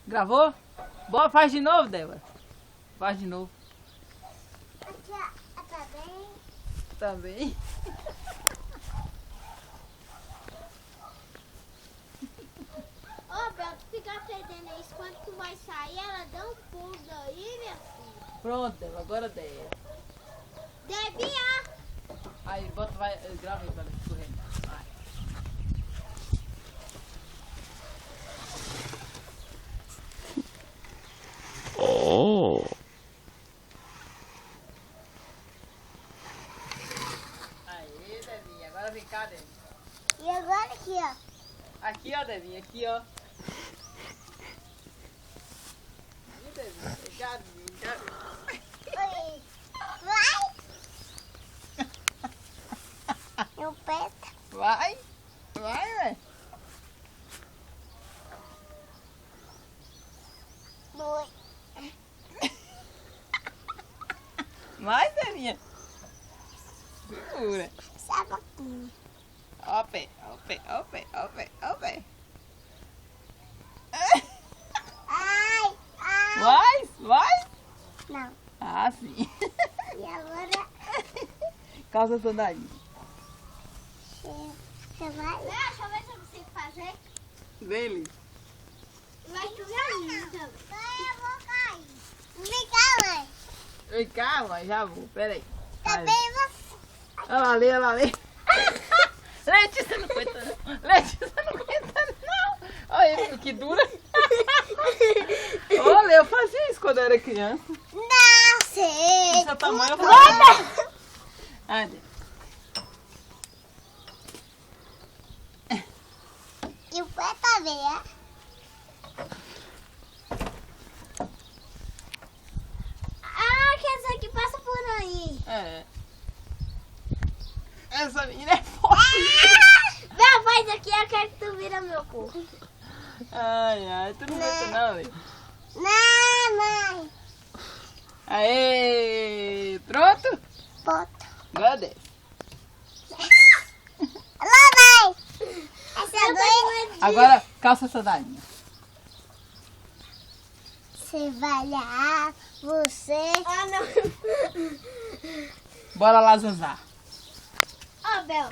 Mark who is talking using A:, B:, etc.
A: Gravou? Boa, faz de novo, Débora. Faz de novo.
B: Aqui, ó, também.
A: Também.
B: Ô, Bel, tu fica aprendendo isso. Quando tu vai sair, ela dá um pulo daí, minha filha.
A: Pronto, Débora, agora Débora.
B: Devia.
A: Aí, bota, vai, grava aí pra ela escorrendo. Vai.
C: Oh.
A: Aí, Devinha, agora vem cá, Devinha.
B: E agora aqui, ó.
A: Aqui, ó, Devinha, aqui, ó. Aí, Devinha, vem cá, Devinha, vem cá.
B: Oi. Vai. Eu peço.
A: Vai, vai, velho.
B: Oi.
A: Vai, Devinha. Segura.
B: Sabe aqui.
A: Ó o pé, ó o pé, ó o pé, ó o pé, ó o pé.
B: Ai, ai.
A: Vai, vai.
B: Não.
A: Ah, sim.
B: E agora
A: Calça sandalinha.
B: você vai? Deixa eu ver se eu consigo fazer.
A: Dele.
B: Vai tu também. Eu vou cair. Vem cá, mãe.
A: Vem cá, mãe, já vou, peraí.
B: Também você.
A: Olha lá, olha lá. Letícia não aguenta não. Letícia não aguenta não. Olha que dura. Olha, eu fazia isso quando eu era criança.
B: Não sei.
A: Do seu tamanho eu fazia. Ah, Deus.
B: E o pé também, é? Ah, quer dizer que passa por aí.
A: É. Essa menina é forte.
B: Meu, faz aqui, eu quero que tu vira meu corpo.
A: Ai, ai, tu não aguenta não, velho.
B: Não, mãe.
A: Aê, pronto?
B: Bota.
A: Agora desce.
B: Lá vai. Essa é
A: Agora, calça sandalinha.
B: Você vai lá, você. Ah, não.
A: Bora lá zanzar.
B: Ó, Bel,